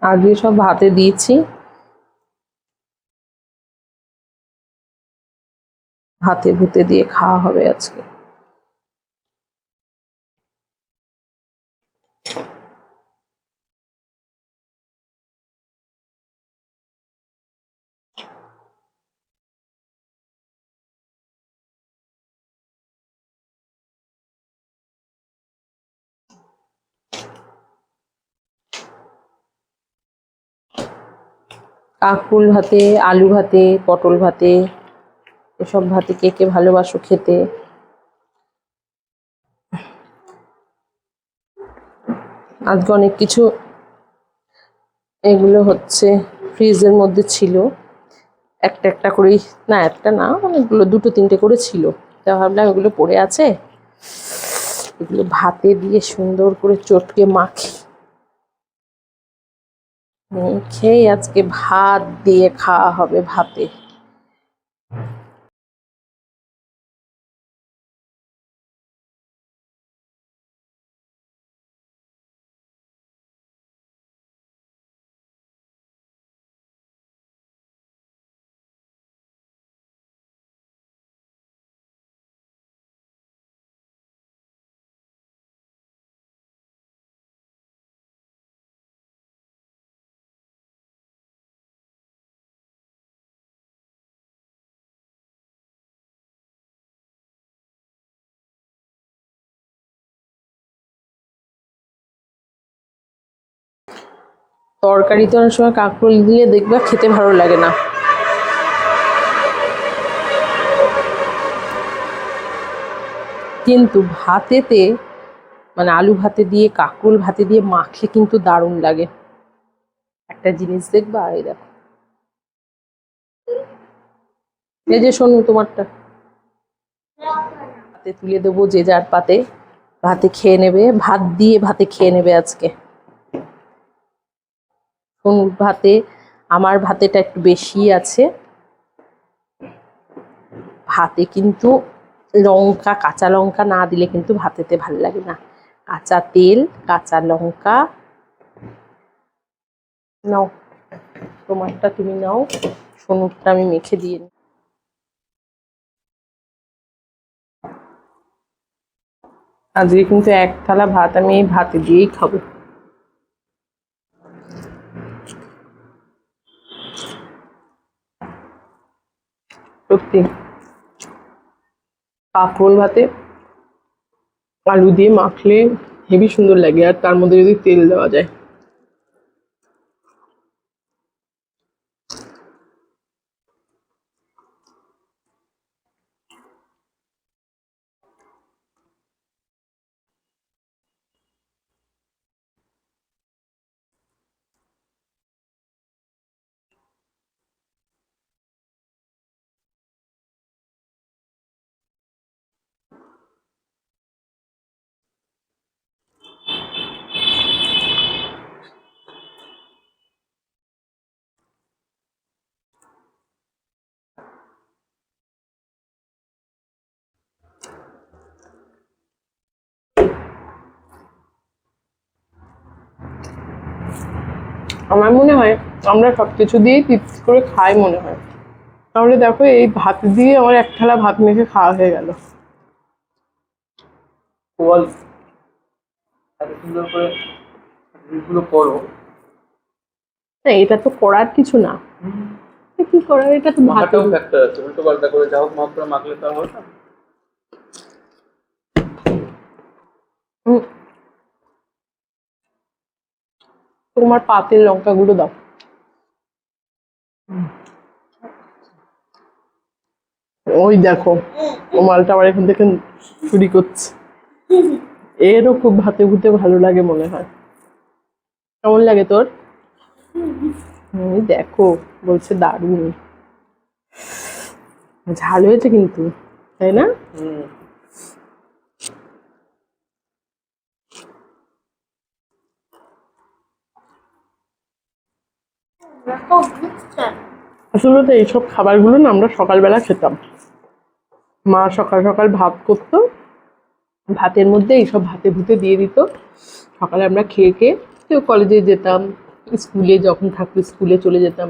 আগে সব ভাতে দিয়েছি, ভাতে ভুতে দিয়ে খাওয়া হবে আজকে। কাঁকরোল ভাতে, আলু ভাতে, পটল ভাতে, এসব ভাতে কে কে ভালোবাসো খেতে। আজকে অনেক কিছু, এগুলো হচ্ছে ফ্রিজের মধ্যে ছিল, একটা একটা করেই, না একটা না অনেকগুলো, দুটো তিনটে করে ছিল। তা ভাবলাম এগুলো পড়ে আছে, এগুলো ভাতে দিয়ে সুন্দর করে চটকে খেয়ে আজকে ভাত দিয়ে খাওয়া হবে ভাতে। তরকারিতে অনেক সময় কাঁকরোল দিলে দেখবা খেতে ভালো লাগে না, কিন্তু ভাতেতে মানে আলু ভাতে দিয়ে কাঁকরোল ভাতে দিয়ে মাখলে কিন্তু দারুণ লাগে। একটা জিনিস দেখবা, এই দেখো, এই যে শোনো তোমারটা ভাতে তুলে দেবো, যে যার পাতে ভাতে খেয়ে নেবে, ভাত দিয়ে ভাতে খেয়ে নেবে আজকে। ভাতে আমার ভাতেটা একটু বেশি আছে, ভাতে কিন্তু লঙ্কা, কাঁচা লঙ্কা না দিলে কিন্তু ভাতেতে ভাল লাগে না। কাঁচা তেল, কাঁচা লঙ্কা, নাও তোমারটা তুমি নাও, সোনুরটা আমি মেখে দিয়ে নিই। আজকে কিন্তু এক থালা ভাত আমি এই ভাতে দিয়েই খাবো। সত্যি কাঁকরোল ভাতে আলু দিয়ে মাখলে হেবি সুন্দর লাগে, আর তার মধ্যে যদি তেল দেওয়া যায়। আমার মনে হয় আমরা সবকিছু দিয়েই তৃপ্তি করে খাই মনে হয়। তাহলে দেখো এই ভাত দিয়ে আমার এক থালা ভাত মেখে খাওয়া হয়ে গেল। বল এত সুন্দর করে জিনিসগুলো করো। না এটা তো করার কিছু না, কি করার, এটা তো ভাত। মাখাটাও ফ্যাক্টর আছে, উল্টো পাল্টা করে যাও মাত্রা মাখলে তো হবে না। তোমার পাতের লঙ্কাগুলো দাও। ওই দেখো ও মালটা আবার এখান থেকে চুরি করছে। এরও খুব ভাতে ভুতে ভালো লাগে মনে হয়। কেমন লাগে তোর? দেখো বলছে দারুণ ঝাল হয়েছে কিন্তু, তাই না? আসলে তো এইসব খাবারগুলো না আমরা সকালবেলা খেতাম, মা সকাল সকাল ভাত করতো, ভাতের মধ্যে এইসব ভাতে ভুতে দিয়ে দিত, সকালে আমরা খেয়ে খেয়ে কেউ কলেজে যেতাম, স্কুলে যখন থাকতো স্কুলে চলে যেতাম।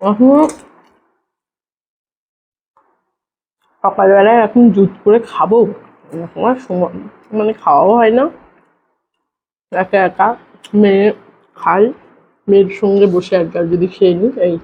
এখন সকালবেলায় এখন জুত করে খাবো এরকম আর সময় মানে খাওয়াও হয় না, একা একা মেয়ে খাই, মেয়ের সঙ্গে বসে একবার যদি খেয়ে নিই এই।